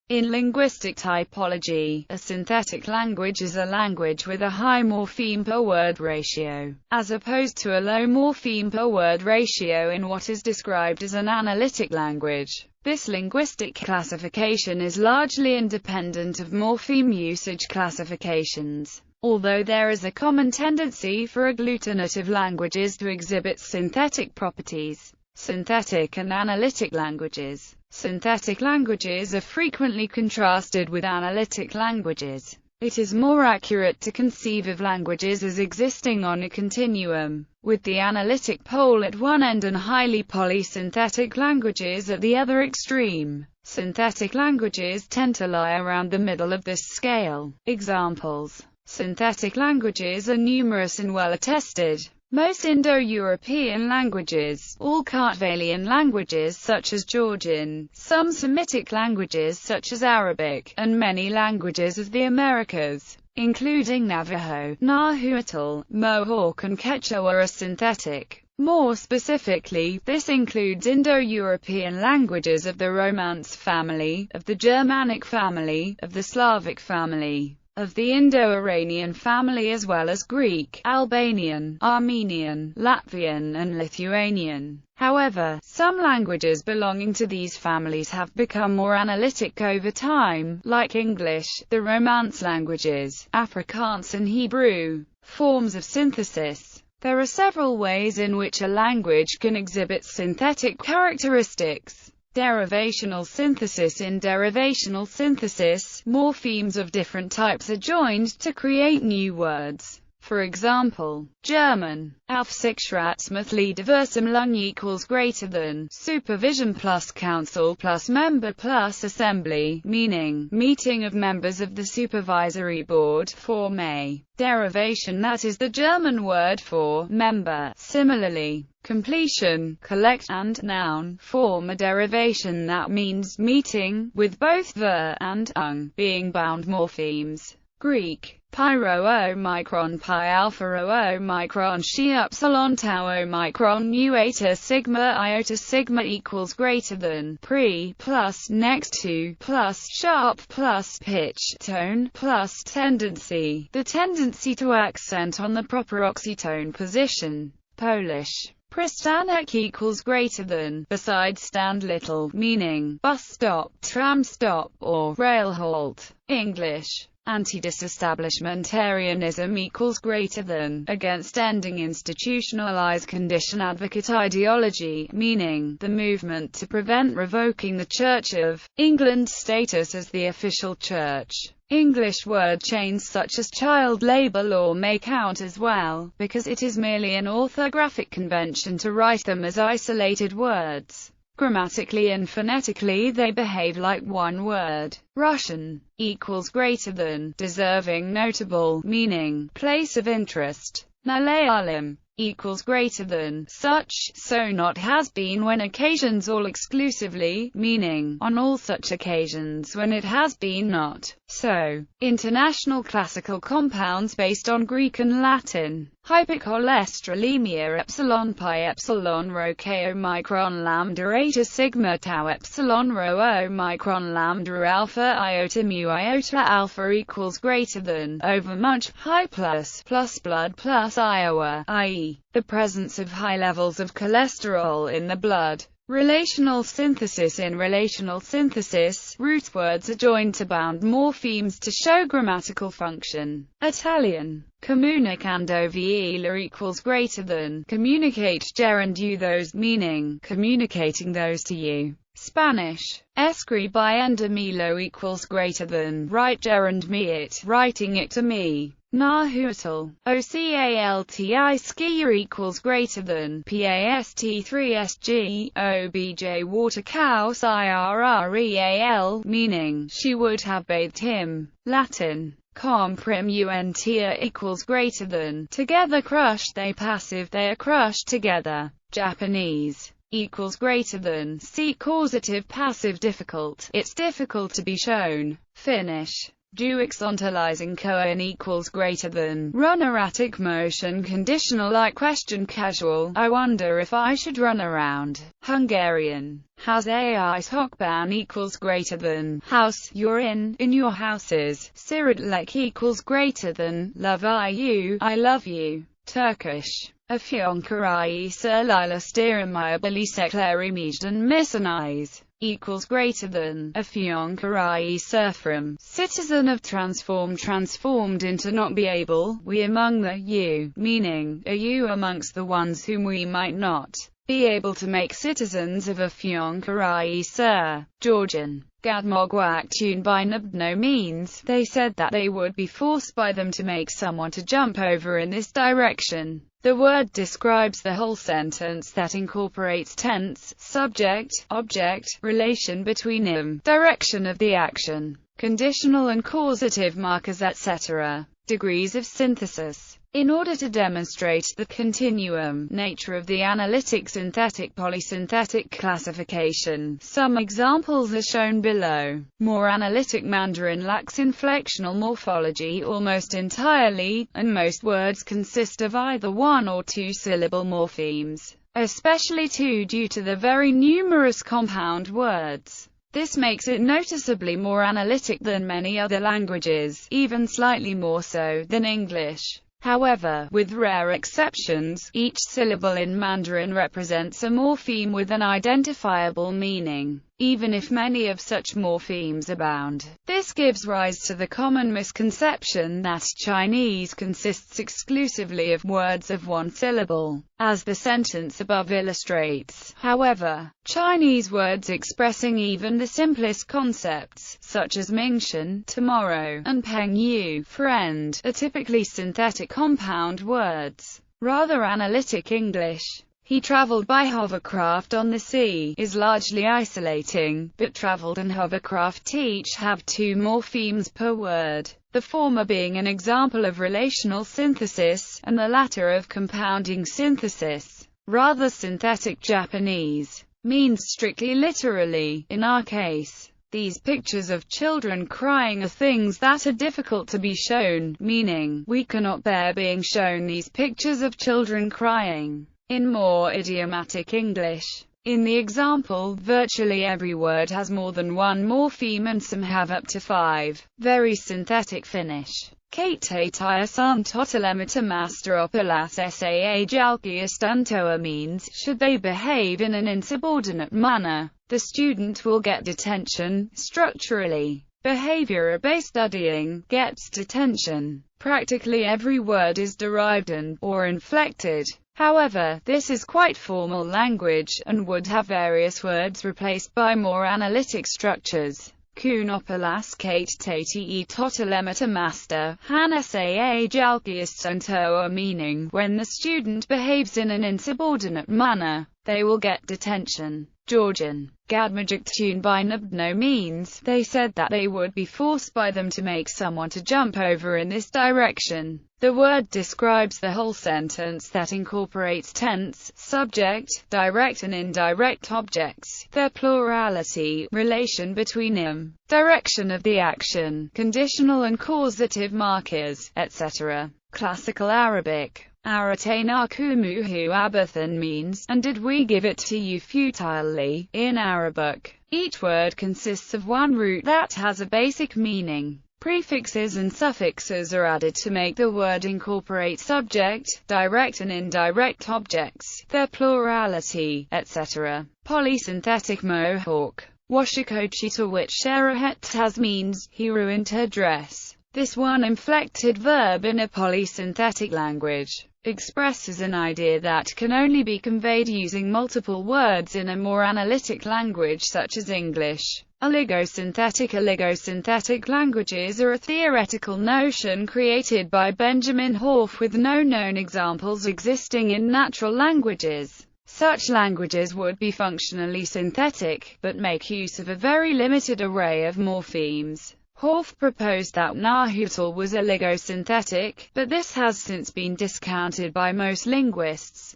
In linguistic typology, a synthetic language is a language with a high morpheme-per-word ratio, as opposed to a low morpheme-per-word ratio in what is described as an analytic language. This linguistic classification is largely independent of morpheme usage classifications, although there is a common tendency for agglutinative languages to exhibit synthetic properties. Synthetic and analytic languages. Synthetic languages are frequently contrasted with analytic languages. It is more accurate to conceive of languages as existing on a continuum, with the analytic pole at one end and highly polysynthetic languages at the other extreme. Synthetic languages tend to lie around the middle of this scale. Examples. Synthetic languages are numerous and well attested. Most Indo-European languages, all Kartvelian languages such as Georgian, some Semitic languages such as Arabic, and many languages of the Americas, including Navajo, Nahuatl, Mohawk and Quechua are synthetic. More specifically, this includes Indo-European languages of the Romance family, of the Germanic family, of the Slavic family, of the Indo-Iranian family as well as Greek, Albanian, Armenian, Latvian and Lithuanian. However, some languages belonging to these families have become more analytic over time, like English, the Romance languages, Afrikaans and Hebrew. Forms of synthesis. There are several ways in which a language can exhibit synthetic characteristics. Derivational synthesis. In derivational synthesis, morphemes of different types are joined to create new words. For example, German, Aufsichtsratsmitglied Versammlung equals greater than, supervision plus council plus member plus assembly, meaning, meeting of members of the supervisory board, form A. Derivation, that is the German word for member. Similarly, completion, collect, and noun form a derivation that means meeting, with both the and ung being bound morphemes. Greek, pi rho omicron pi alpha rho omicron xi upsilon tau omicron nu eta sigma iota sigma equals greater than, pre, plus, next to, plus, sharp, plus, pitch, tone, plus, tendency, the tendency to accent on the proper oxytone position. Polish. Przystanek equals greater than, beside stand little, meaning, bus stop, tram stop, or rail halt. English. Anti-disestablishmentarianism equals greater than, against ending institutionalized condition advocate ideology, meaning, the movement to prevent revoking the Church of England's status as the official church. English word chains such as child labor law may count as well, because it is merely an orthographic convention to write them as isolated words. Grammatically and phonetically they behave like one word. Russian equals greater than, deserving, notable, meaning, place of interest. Malayalam equals greater than, such, so, not, has been when occasions, all exclusively, meaning, on all such occasions when it has been not so. International classical compounds based on Greek and Latin. Hypercholesterolemia epsilon pi epsilon rho k omicron lambda eta sigma tau epsilon rho omicron lambda alpha iota mu iota alpha equals greater than, overmuch, high plus blood plus Iowa, i.e., the presence of high levels of cholesterol in the blood. Relational synthesis. In relational synthesis, root words are joined to bound morphemes to show grammatical function. Italian. Comunicando via equals greater than, communicate gerund those, meaning, communicating those to you. Spanish. Escribiendo milo equals greater than, write gerund me it, writing it to me. Nahuatl. Ocalti skier equals greater than, past3sg, obj water cows irreal, meaning, she would have bathed him. Latin. Comprimuntia equals greater than, together crushed they passive they are crushed together. Japanese equals greater than, see causative passive difficult, it's difficult to be shown. Finnish. Do exontalizing koan equals greater than. Run erratic motion conditional like question casual. I wonder if I should run around. Hungarian. Has AI Hokban equals greater than. House, you're in your houses. Cyrillic equals greater than. Love I love you. Turkish. Afyonkarai Sırlayla Stirmaya Bilisekleri Mijden Misaniz equals greater than. Afyonkarai Surfram. Citizen of transformed into not be able. We among the you, meaning, are you amongst the ones whom we might not be able to make citizens of Afyonkarai Sir. Georgian. Gadmogwak tune by Nubno means, they said that they would be forced by them to make someone to jump over in this direction. The word describes the whole sentence that incorporates tense, subject, object, relation between them, direction of the action, conditional and causative markers etc. Degrees of synthesis. In order to demonstrate the continuum nature of the analytic synthetic polysynthetic classification, some examples are shown below. More analytic Mandarin lacks inflectional morphology almost entirely, and most words consist of either one or two syllable morphemes, especially two due to the very numerous compound words. This makes it noticeably more analytic than many other languages, even slightly more so than English. However, with rare exceptions, each syllable in Mandarin represents a morpheme with an identifiable meaning, even if many of such morphemes abound. This gives rise to the common misconception that Chinese consists exclusively of words of one syllable, as the sentence above illustrates. However, Chinese words expressing even the simplest concepts, such as Mingxian, tomorrow, and Pengyu, friend, are typically synthetic compound words. Rather analytic English. He traveled by hovercraft on the sea is largely isolating, but traveled and hovercraft each have two morphemes per word, the former being an example of relational synthesis, and the latter of compounding synthesis. Rather synthetic Japanese means strictly literally, in our case. These pictures of children crying are things that are difficult to be shown, meaning, we cannot bear being shown these pictures of children crying. In more idiomatic English, in the example, virtually every word has more than one morpheme and some have up to 5. Very synthetic Finnish. Kate Tayasan Totelemata Masteropolas Saa Jalkiastuntoa means, should they behave in an insubordinate manner, the student will get detention. Structurally, behavior-based studying gets detention. Practically every word is derived or inflected. However, this is quite formal language, and would have various words replaced by more analytic structures. Kunopolas Kate Tate Totelemata Master, Han Saa Jalkiastuntoa meaning, when the student behaves in an insubordinate manner, they will get detention. Georgian. Gadmajik tune by Nubno means, they said that they would be forced by them to make someone to jump over in this direction. The word describes the whole sentence that incorporates tense, subject, direct and indirect objects, their plurality, relation between them, direction of the action, conditional and causative markers, etc. Classical Arabic. Aratana Kumuhu Abathan means, and did we give it to you futilely, in Arabic. Each word consists of one root that has a basic meaning. Prefixes and suffixes are added to make the word incorporate subject, direct and indirect objects, their plurality, etc. Polysynthetic Mohawk. Washikochita which Sherahet has means, he ruined her dress. This one inflected verb in a polysynthetic language expresses an idea that can only be conveyed using multiple words in a more analytic language such as English. Oligosynthetic languages are a theoretical notion created by Benjamin Horff with no known examples existing in natural languages. Such languages would be functionally synthetic, but make use of a very limited array of morphemes. Horff proposed that Nahuatl was oligosynthetic, but this has since been discounted by most linguists.